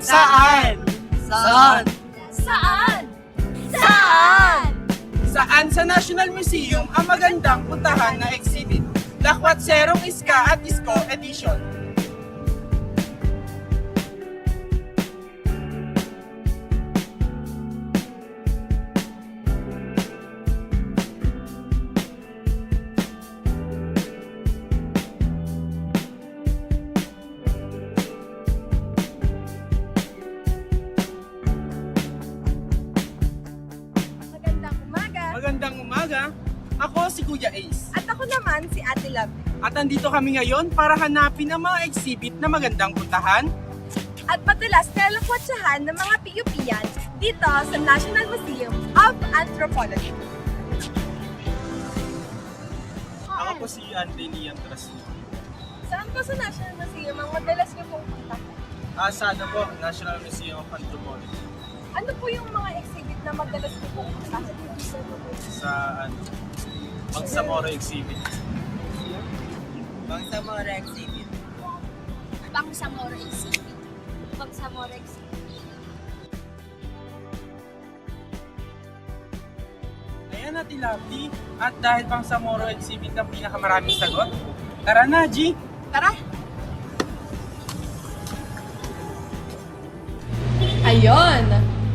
Saan? Saan? Saan? Saan? Saan sa National Museum ang magandang puntahan na exhibit? Lakwat Serong Iska at Isko Edition. Magandang umaga. Magandang umaga. Ako si Kuya Ace. At ako naman si Ate Love. At andito kami ngayon para hanapin ang mga exhibit na magandang puntahan. At madalas nalakwatsahan ng mga PUPian dito sa National Museum of Anthropology. Ako po si Anthony Antras. Saan po sa National Museum ang madalas niyo pong puntahan? Sa ano po, National Museum of Anthropology. Ano po yung mga exhibit na madalas niyo pong puntahan? Sa ano, Bangsamoro exhibit. Bangsamoro exhibit. Bangsamoro exhibit. Bangsamoro exhibit. Ayan na Lovely. At dahil pang Samoro exhibit ang pinakamaraming sagot, tara na G! Tara! Ayon!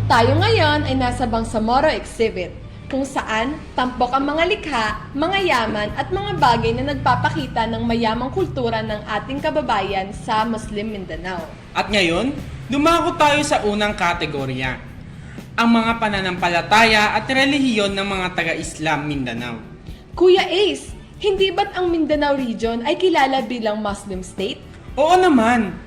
Tayo ngayon ay nasa Bangsamoro Exhibit, kung saan tampok ang mga likha, mga yaman at mga bagay na nagpapakita ng mayamang kultura ng ating kababayan sa Muslim Mindanao. At ngayon, dumako tayo sa unang kategorya, ang mga pananampalataya at relihiyon ng mga taga-Islam Mindanao. Kuya Ace, hindi ba't ang Mindanao region ay kilala bilang Muslim state? Oo naman,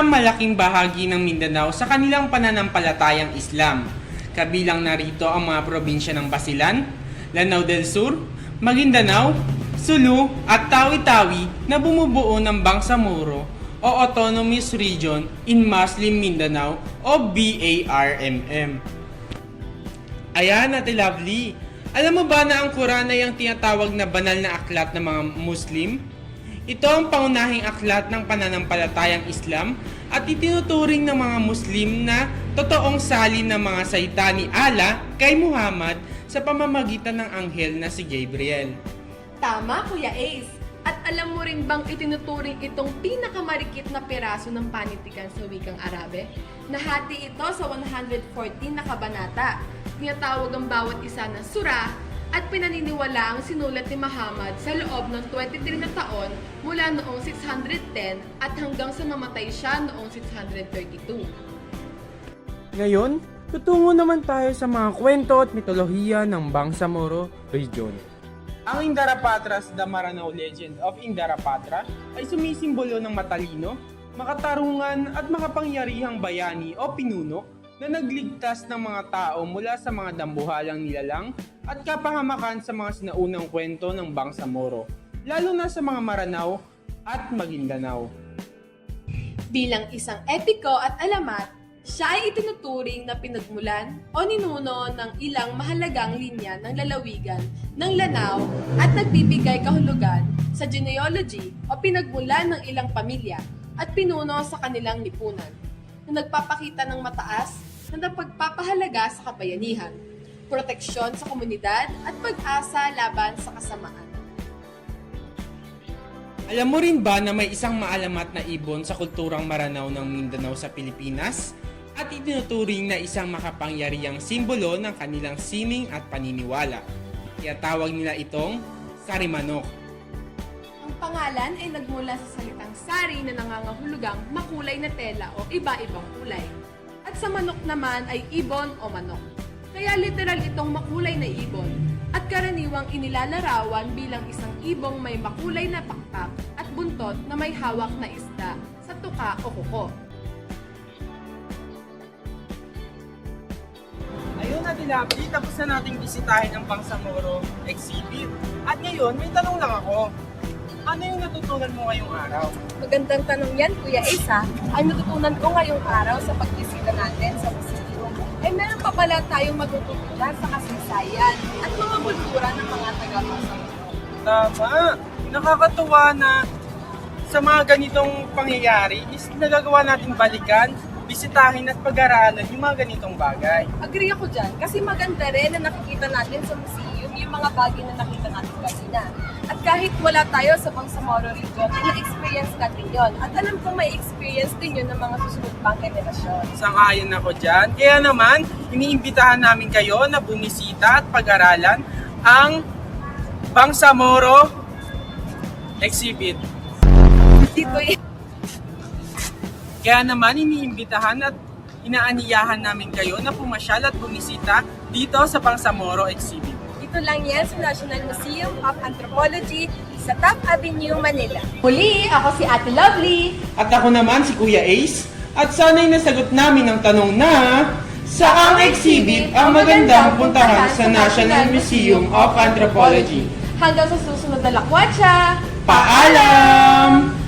malaking bahagi ng Mindanao sa kanilang pananampalatayang Islam. Kabilang narito ang mga probinsya ng Basilan, Lanao del Sur, Maguindanao, Sulu at Tawi-Tawi na bumubuo ng Bangsamoro o Autonomous Region in Muslim Mindanao o BARMM. Ayan, Ate Lovely. Alam mo ba na ang Quran ay ang tinatawag na banal na aklat ng mga Muslim? Ito ang pangunahing aklat ng pananampalatayang Islam at itinuturing ng mga Muslim na totoong salin ng mga salita ni Allah kay Muhammad sa pamamagitan ng anghel na si Gabriel. Tama, Kuya Ace. At alam mo rin bang itinuturing itong pinakamarikit na piraso ng panitikan sa wikang Arabe? Nahati ito sa 114 na kabanata. Tinatawag ang bawat isa na surah at pinaniniwala ang sinulat ni Muhammad sa loob ng 23 na taon mula noong 610 at hanggang sa mamatay siya noong 632. Ngayon, tutungo naman tayo sa mga kwento at mitolohiya ng Bangsamoro Region. Ang Indarapatras, The Maranao Legend of Indarapatra ay sumisimbolo ng matalino, makatarungan at makapangyarihang bayani o pinuno na nagligtas ng mga tao mula sa mga dambuhalang nilalang at kapahamakan sa mga sinaunang kwento ng Bangsamoro, lalo na sa mga Maranao at Maguindanao. Bilang isang epiko at alamat, siya ay itinuturing na pinagmulan o ninuno ng ilang mahalagang linya ng lalawigan ng Lanao at nagbibigay kahulugan sa genealogy o pinagmulan ng ilang pamilya at pinuno sa kanilang lipunan na nagpapakita ng mataas na pagpapahalaga sa kabayanihan, proteksyon sa komunidad at pag-asa laban sa kasamaan. Alam mo rin ba na may isang maalamat na ibon sa kulturang Maranao ng Mindanao sa Pilipinas at itinuturing na isang makapangyarihang simbolo ng kanilang sining at paniniwala? Kaya tawag nila itong Sarimanok. Ang pangalan ay nagmula sa salitang sari na nangangahulugang makulay na tela o iba-ibang kulay. At sa manok naman ay ibon o manok. Kaya literal itong makulay na ibon at karaniwang inilalarawan bilang isang ibong may makulay na pakpak at buntot na may hawak na isda sa tuka o kuko. Ayun Ate Lovely, tapos na nating bisitahin ang Bangsamoro exhibit. At ngayon, may tanong lang ako. Ano yung natutunan mo ngayong araw? Magandang tanong yan, Kuya Isa. Ang natutunan ko ngayong araw sa pagbisita natin sa museum ay meron pa pala tayong matututunan sa kasaysayan at mga kultura ng mga taga-Bangsamoro. Tama! Nakakatuwa na sa mga ganitong pangyayari is nagagawa natin balikan bisitahin at pag-aralan yung mga ganitong bagay. Agree ako dyan. Kasi maganda rin na nakikita natin sa museum yung mga bagay na nakita natin kanina. At kahit wala tayo sa Bangsamoro region, ay na-experience natin yon. At alam ko may experience din yun ng mga susunod pang generasyon. Sang-ayon ako dyan. Kaya naman, iniimbitahan namin kayo na bumisita at pag-aralan ang Bangsamoro exhibit. Dito Kaya naman, iniimbitahan at inaaniyahan namin kayo na pumasyal at bumisita dito sa Bangsamoro exhibit. Dito lang yan sa National Museum of Anthropology sa Taft Avenue, Manila. Muli, ako si Ate Lovely. At ako naman si Kuya Ace. At sana'y nasagot namin ang tanong na saang exhibit ang magandang puntahan sa National Museum of Anthropology? Hanggang sa susunod na lakwatsa. Paalam!